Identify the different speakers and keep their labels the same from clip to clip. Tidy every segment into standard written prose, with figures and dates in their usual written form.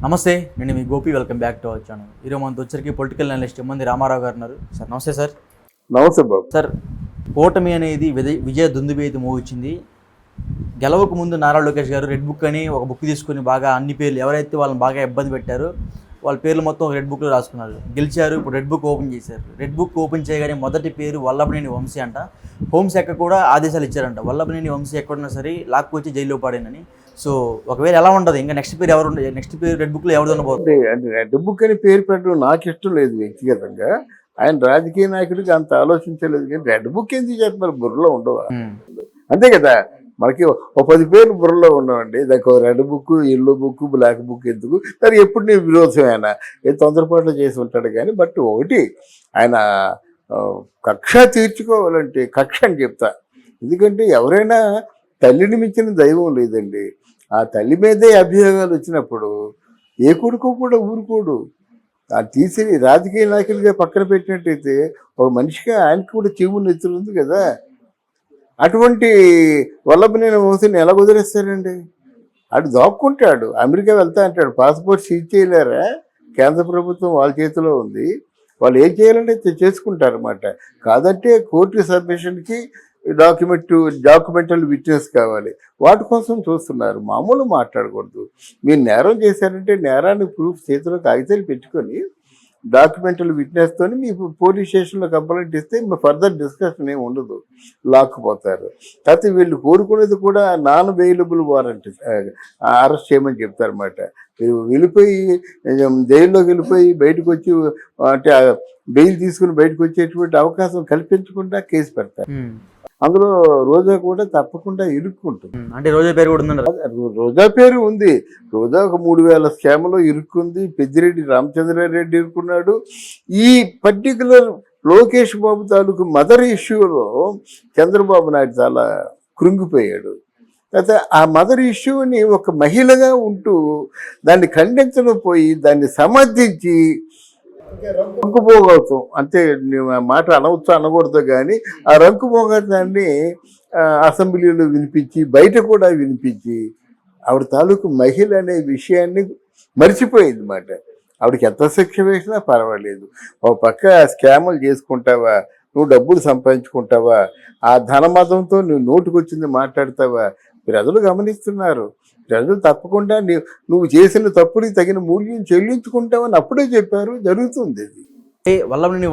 Speaker 1: నమస్తే, నేను మీ Gopi. Welcome back to our channel. ఈరోజు మనతో వచ్చరికి పొలిటికల్ అనలిస్ట్ మంది రామారావు గారు ఉన్నారు. సార్ నమస్తే. సార్
Speaker 2: నమస్తే బాబు.
Speaker 1: సార్, కూటమి అనేది విజయ దుందుబి అయితే మోగించింది. గెలవకు ముందు నారా లోకేష్ గారు రెడ్ బుక్ అని ఒక బుక్ తీసుకుని బాగా అన్ని పేర్లు ఎవరైతే వాళ్ళని బాగా ఇబ్బంది పెట్టారో వాళ్ళ పేర్లు మొత్తం రెడ్ బుక్లో రాసుకున్నారు. గెలిచారు. ఇప్పుడు రెడ్ బుక్ ఓపెన్ చేశారు. రెడ్ బుక్ ఓపెన్ చేయగానే మొదటి పేరు వల్లభనేని వంశీ అంట. హోంశాఖ కూడా ఆదేశాలు ఇచ్చారంట, వల్లభనేని వంశీ ఎక్కడున్నా సరే లాక్కొచ్చి జైల్లో పాడేనని. సో ఒకవేళ ఎలా ఉంటుంది, ఇంకా నెక్స్ట్ పేరు ఎవరు, నెక్స్ట్ పేరు రెడ్ బుక్లో ఎవరు ఉండబోతుంది?
Speaker 2: అంటే రెడ్ బుక్ అని పేరు పెట్టడం నాకు ఇష్టం లేదు వ్యక్తిగతంగా. ఆయన రాజకీయ నాయకుడికి అంత ఆలోచించలేదు. కానీ రెడ్ బుక్ ఎందుకు చెప్పారు, బుర్రలో ఉండవా? అంతే కదా, మనకి ఒక 10 పేర్లు బుర్రలో ఉండవండి. దానికి red book, yellow book, black book ఎందుకు? సరే ఎప్పుడు నేను విరోధం ఆయన ఏ తొందరపాట్లు చేసి ఉంటాడు. కానీ బట్ ఒకటి, ఆయన కక్ష తీర్చుకోవాలంటే కక్ష అని చెప్తా. ఎందుకంటే ఎవరైనా తల్లిని మించిన దైవం లేదండి. ఆ తల్లి మీదే అభియోగాలు వచ్చినప్పుడు ఏ కొడుకు కూడా ఊరుకోడు. ఆ తీసి రాజకీయ నాయకులుగా పక్కన పెట్టినట్టయితే ఒక మనిషిగా ఆయనకు కూడా చెవు నెత్తులు ఉంది కదా. అటువంటి వల్లభనేని వంశీని ఎలా వదిలేస్తారండి? అటు దాక్కుంటాడు, అమెరికా వెళ్తా అంటాడు. పాస్పోర్ట్ సీజ్ చేయలేరా? కేంద్ర ప్రభుత్వం వాళ్ళ చేతిలో ఉంది. వాళ్ళు ఏం చేయాలంటే చేసుకుంటారు అన్నమాట. కాదంటే కోర్టు సబ్మిషన్కి డాక్యుమెంటల్ విట్నెస్ కావాలి. వాటి కోసం చూస్తున్నారు. మామూలు మాట్లాడకూడదు. మీరు నేరం చేశారంటే నేరాన్ని ప్రూఫ్ చేతిలో కాగితాలు పెట్టుకొని డాక్యుమెంటల్ విట్నెస్తో మీ పోలీస్ స్టేషన్లో కంప్లైంట్ ఇస్తే ఫర్దర్ డిస్కషన్ ఏమి ఉండదు, లాక్కుపోతారు. కాకపోతే వీళ్ళు కోరుకునేది కూడా నాన్ అవైలబుల్ వారెంట్ అరెస్ట్ చేయమని చెప్తారన్నమాట. వెళ్ళిపోయి జైల్లోకి వెళ్ళిపోయి బయటకు వచ్చి అంటే బెయిల్ తీసుకుని బయటకు వచ్చేటువంటి అవకాశం కల్పించకుండా కేసు పెడతారు. అందులో రోజా కూడా తప్పకుండా ఇరుక్కుంటుంది.
Speaker 1: అంటే రోజా పేరు కూడా ఉంది.
Speaker 2: రోజా పేరు ఉంది. రోజా ఒక 3000 స్కామ్లో ఇరుక్కుంది. పెద్దిరెడ్డి రామచంద్రారెడ్డి ఇరుక్కున్నాడు. ఈ పర్టికులర్ లోకేష్ బాబు తాలూకు మదర్ ఇష్యూలో చంద్రబాబు నాయుడు చాలా కృంగిపోయాడు. అయితే ఆ మదర్ ఇష్యూని ఒక మహిళగా ఉంటూ దాన్ని ఖండించడం పోయి దాన్ని సమర్థించి రంకుపోగవుతాం. అంతే, మాట అనవచ్చు అనకూడదు. కానీ ఆ రంకుపోగతాన్ని అసెంబ్లీలో వినిపించి బయట కూడా వినిపించి ఆవిడ తాలూకు మహిళ అనే విషయాన్ని మర్చిపోయింది మాట. ఆవిడకి ఎంత శిక్ష వేసినా పర్వాలేదు. ఒక పక్క స్కాములు చేసుకుంటావా, నువ్వు డబ్బులు సంపాదించుకుంటావా, ఆ ధనమదంతో నువ్వు నోటుకొచ్చింది మాట్లాడతావా? ప్రజలు గమనిస్తున్నారు. ప్రజలు తప్పకుండా నువ్వు చేసిన తప్పుడికి తగిన మూల్యం చెల్లించుకుంటావని అప్పుడే చెప్పారు. జరుగుతుంది ఇది.
Speaker 1: వల్లభనేని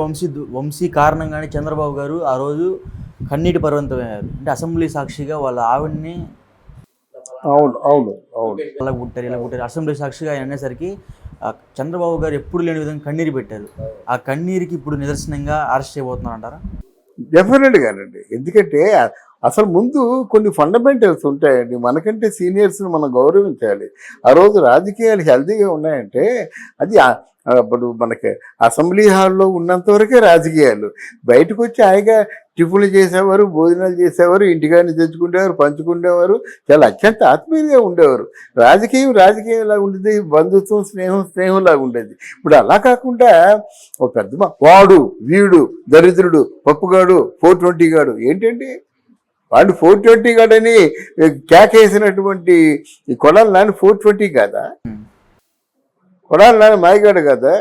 Speaker 1: వంశీ కారణంగానే చంద్రబాబు గారు ఆ రోజు కన్నీటి పర్వంతమయ్యారు. అంటే అసెంబ్లీ సాక్షిగా వాళ్ళ ఆవిడని ఇలా పుట్టారు అసెంబ్లీ సాక్షిగా ఆయన అనేసరికి చంద్రబాబు గారు ఎప్పుడు లేని విధంగా కన్నీరు పెట్టారు. ఆ కన్నీరుకి ఇప్పుడు నిదర్శనంగా అరెస్ట్ చేయబోతున్నారు అంటారా?
Speaker 2: డెఫినెట్గానండి. ఎందుకంటే అసలు ముందు కొన్ని ఫండమెంటల్స్ ఉంటాయండి. మనకంటే సీనియర్స్ని మనం గౌరవించాలి. ఆ రోజు రాజకీయాలు హెల్తీగా ఉన్నాయంటే అది అప్పుడు మనకి అసెంబ్లీ హాల్లో ఉన్నంతవరకే రాజకీయాలు. బయటకు వచ్చి హాయిగా టిఫిన్లు చేసేవారు, భోజనాలు చేసేవారు, ఇంటికాడిని తెచ్చుకునేవారు, పంచుకునేవారు, చాలా అత్యంత ఆత్మీయంగా ఉండేవారు. రాజకీయం లాగా ఉండేది, బంధుత్వం స్నేహంలాగా ఉండేది. ఇప్పుడు అలా కాకుండా ఒక పెద్ద వాడు వీడు దరిద్రుడు పప్పుగాడు 420 గాడు ఏంటండి? వాడు 420 గాడని కేకేసినటువంటి ఈ కొడాలి నాని 420 కాదా? కొడాలి నాని మాయగాడు కదా?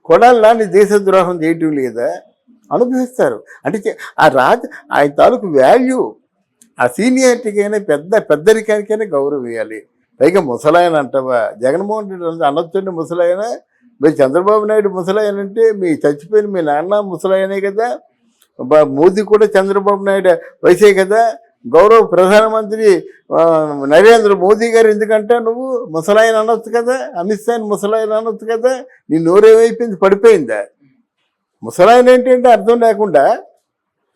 Speaker 2: కొడాలి నాని దేశద్రోహం చేయటం లేదా? అనుభవిస్తారు. అంటే ఆయన తాలూకు వాల్యూ, ఆ సీనియారిటీకైనా పెద్దరికానికైనా గౌరవం ఇవ్వాలి. పైగా ముసలాయన అంటావా? జగన్మోహన్ రెడ్డి అనొచ్చండి ముసలాయన. మీరు చంద్రబాబు నాయుడు ముసలాయన అంటే మీ చచ్చిపోయిన మీ నాన్న ముసలాయనే కదా. మోదీ కూడా చంద్రబాబు నాయుడు వయసే కదా. గౌరవ ప్రధానమంత్రి నరేంద్ర మోదీ గారు ఎందుకంటే నువ్వు ముసలాయన అనొచ్చు కదా. అమిత్ షాని ముసలాయన అనొచ్చు కదా. నీ నోరేమైపోయింది, పడిపోయిందా? ముసలాయన ఏంటంటే అర్థం లేకుండా.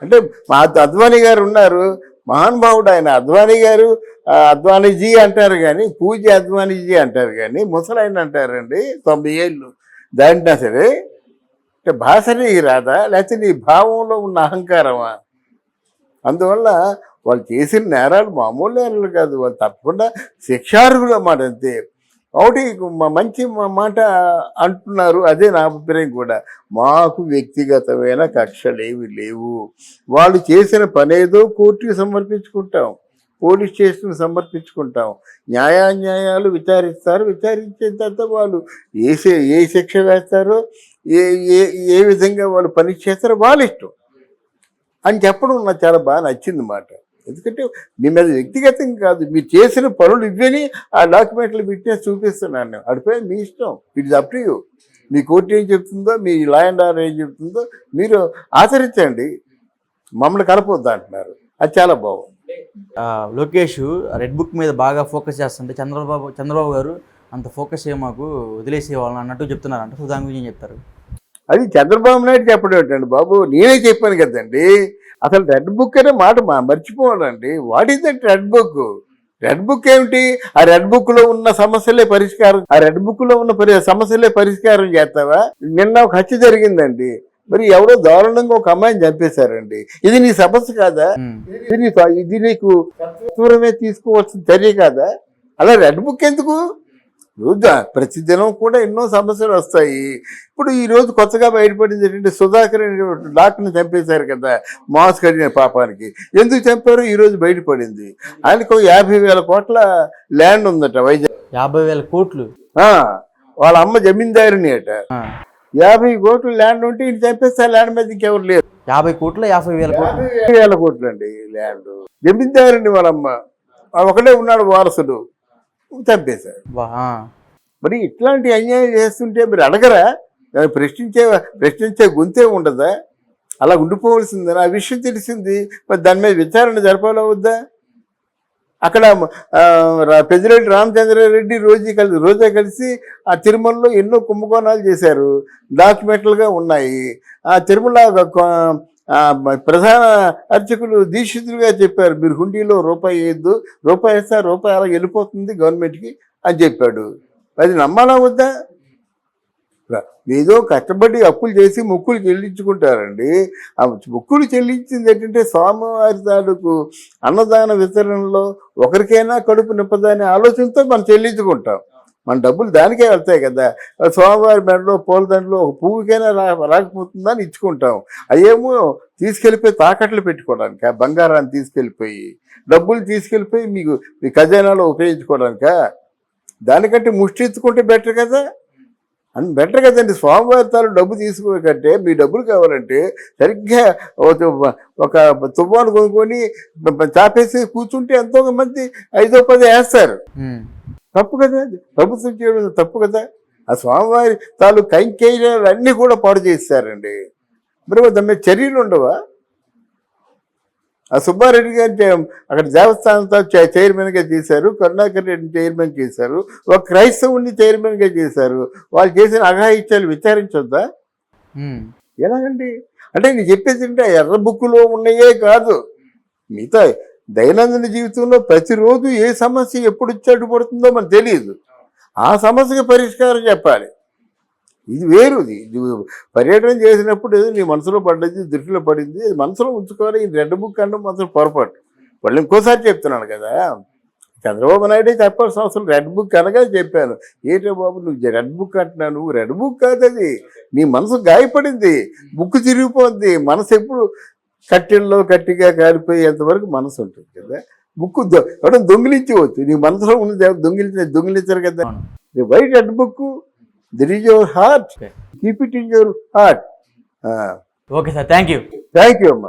Speaker 2: అంటే మా అద్వానీ గారు ఉన్నారు, మహానుభావుడు ఆయన. అద్వానీ గారు అద్వానీజీ అంటారు కానీ, పూజ అద్వానీజీ అంటారు కానీ ముసలాయన అంటారండి. 90 ఏళ్ళు దాటినా సరే. అంటే భాషని రాదా, లేకపోతే నీ భావంలో ఉన్న అహంకారమా? అందువల్ల వాళ్ళు చేసిన నేరాలు మామూలు నేరాలు కాదు. వాళ్ళు తప్పకుండా శిక్షార్హులు అన్నమాట. అంతే. ఒకటి మంచి మాట అంటున్నారు, అదే నా అభిప్రాయం కూడా. మాకు వ్యక్తిగతమైన కక్షలేవి లేవు. వాళ్ళు చేసిన పనేదో కోర్టుకి సమర్పించుకుంటాం. Police station సమర్పించుకుంటాం. న్యాయాన్యాయాలు విచారిస్తారు. విచారించిన తర్వాత వాళ్ళు ఏ శిక్ష వేస్తారో ఏ ఏ ఏ విధంగా వాళ్ళు పని చేస్తారో వాళ్ళ ఇష్టం అని చెప్పడం నాకు చాలా బాగా నచ్చింది మాట. ఎందుకంటే మీ మీద వ్యక్తిగతంగా కాదు, మీరు చేసిన పనులు ఇవ్వని ఆ డాక్యుమెంట్లు పెట్టే చూపిస్తున్నాను. అడిపోయి మీ ఇష్టం, it is up to you. Me court ఏం చెప్తుందో, మీ లా అండ్ ఆర్డర్ ఏం చెప్తుందో మీరు ఆచరించండి, మమ్మల్ని కలపొద్దు అంటున్నారు. అది చాలా బాగుంది.
Speaker 1: లోకేష్ రెడ్ బుక్ మీద బాగా ఫోకస్ చేస్తుంటే చంద్రబాబు గారు అంత ఫోకస్ మాకు వదిలేసేవాళ్ళని అన్నట్టు చెప్తున్నారంట. సో దాని గురించి ఏం చెప్తారు?
Speaker 2: అది చంద్రబాబు నాయుడు చెప్పడం ఏంటండి బాబు, నేనే చెప్పాను కదండి. అసలు రెడ్ బుక్ అనే మాట మర్చిపోవాలండి. What is that red book? Red book ఏమిటి? ఆ రెడ్ బుక్ లో ఉన్న సమస్యలే పరిష్కారం, ఆ రెడ్ బుక్ లో ఉన్న సమస్యలే పరిష్కారం చేస్తావా? నిన్న ఒక హత్య జరిగిందండి, మరి ఎవరో దారుణంగా ఒక అమ్మాయిని చంపేశారండి. ఇది నీ సమస్య కాదా? ఇది నీకు దూరమే తీసుకోవాల్సిన చర్య కాదా? అలా రెడ్ బుక్ ఎందుకు? రోజు ప్రతిదినం కూడా ఎన్నో సమస్యలు వస్తాయి. ఇప్పుడు ఈ రోజు కొత్తగా బయటపడింది ఏంటంటే సుధాకర్ డాక్టర్ని చంపేశారు కదా మాస్క్ అడిగిన పాపానికి. ఎందుకు చంపారో ఈ రోజు బయటపడింది. ఆయనకు 50,000 కోట్ల ల్యాండ్ ఉందట వైజాగ్.
Speaker 1: 50,000 కోట్లు?
Speaker 2: వాళ్ళ అమ్మ జమీందారిని అట. 50 కోట్లు ల్యాండ్ ఉంటే ఈయన చంపేస్తే ల్యాండ్ మీద ఇంకెవరు లేరు.
Speaker 1: 50 కోట్లు 50,000 కోట్లు?
Speaker 2: 50,000 కోట్లు అండి ల్యాండ్. జమీందారిని వాళ్ళమ్మ, ఒకటే ఉన్నాడు వారసుడు, చంపేశారు. మరి ఇట్లాంటి అన్యాయం చేస్తుంటే మీరు అడగరా? ప్రశ్నించే గొంతే ఉండదా? అలా ఉండిపోవలసిందని ఆ విషయం తెలిసింది, మరి దాని మీద విచారణ జరపాలా వద్దా? అక్కడ పెద్దిరెడ్డి రామచంద్రారెడ్డి రోజా కలిసి ఆ తిరుమలలో ఎన్నో కుంభకోణాలు చేశారు, డాక్యుమెంట్లుగా ఉన్నాయి. ఆ తిరుమల ప్రధాన అర్చకులు దీక్షితులుగా చెప్పారు, మీరు హుండీలో రూపాయి వేయద్దు, రూపాయి వేస్తే రూపాయి అలా వెళ్ళిపోతుంది గవర్నమెంట్కి అని చెప్పాడు. అది నమ్మాలా వద్దా? ఏదో కష్టపడి అప్పులు చేసి మొక్కులు చెల్లించుకుంటారండి. ఆ మొక్కులు చెల్లించింది ఏంటంటే స్వామివారి తాలూకు అన్నదాన వితరణలో ఒకరికైనా కడుపు నింపదనే ఆలోచనతో మనం చెల్లించుకుంటాం. మన డబ్బులు దానికే వెళ్తాయి కదా. స్వామివారి మెడలో పూలదండలో ఒక పువ్వుకైనా రాకపోతుందని ఇచ్చుకుంటాం. అయ్యేమో తీసుకెళ్ళిపోయి తాకట్లు పెట్టుకోవడానిక, బంగారాన్ని తీసుకెళ్ళిపోయి, డబ్బులు తీసుకెళ్ళిపోయి మీ ఖజానాలో ఉపయోగించుకోవడానిక? దానికంటే ముష్టి ఎత్తుకుంటే బెటర్ కదా, బెటర్ కదండి. స్వామివారి తాను డబ్బు తీసుకోకంటే మీ డబ్బులు కావాలంటే సరిగ్గా ఒక తువ్వాను కొనుక్కొని చాపేసి కూర్చుంటే ఎంతో మంది 5-10 వేస్తారు. తప్పు కదా, ప్రభుత్వం చేయడం తప్పు కదా. ఆ స్వామివారి తాలూ కైంకర్యాలు అన్నీ కూడా పాడు చేస్తారండి. మరి దాని మీద చర్యలు ఉండవా? ఆ సుబ్బారెడ్డి గారి అక్కడ దేవస్థానంతో చైర్మన్గా చేశారు, కరుణాకర్ రెడ్డిని చైర్మన్ చేశారు, ఒక క్రైస్తవుని చైర్మన్గా చేశారు. వాళ్ళు చేసిన అఘాయిత్యాలు విచారించొద్దా? ఎలాగండి? అంటే నేను చెప్పేది అంటే ఎర్ర బుక్కులో ఉన్నాయే కాదు, మిగతా దైనందిన జీవితంలో ప్రతిరోజు ఏ సమస్య ఎప్పుడు వచ్చి పడుతుందో మనకు తెలియదు. ఆ సమస్యకి పరిష్కారం చెప్పాలి. ఇది వేరు. ఇది పర్యటన చేసినప్పుడు ఏదో నీ మనసులో పడ్డది, దృష్టిలో పడింది, అది మనసులో ఉంచుకోవాలి. ఈ రెడ్ బుక్ అంటే మాత్రం పొరపాటు. వాళ్ళు ఇంకోసారి చెప్తున్నాను కదా, చంద్రబాబు నాయుడే చెప్పాల్సిన అవసరం. రెడ్ బుక్ అనగా చెప్పాను, ఏంటో బాబు నువ్వు రెడ్ బుక్ అంటున్నావు, నువ్వు రెడ్ బుక్ కాదు అది. నీ మనసు గాయపడింది, బుక్ తిరిగిపోద్ది. మనసు ఎప్పుడు కట్టెల్లో కట్టిగా కాలిపోయేంతవరకు మనసు ఉంటుంది కదా. బుక్ ఎవడో దొంగిలించవచ్చు, నీ మనసులో ఉన్నది దొంగిలించరు కదా. Why red book? That is your heart. Okay. Keep it in your heart.
Speaker 1: Okay, sir. Thank you.
Speaker 2: Thank you, Amma.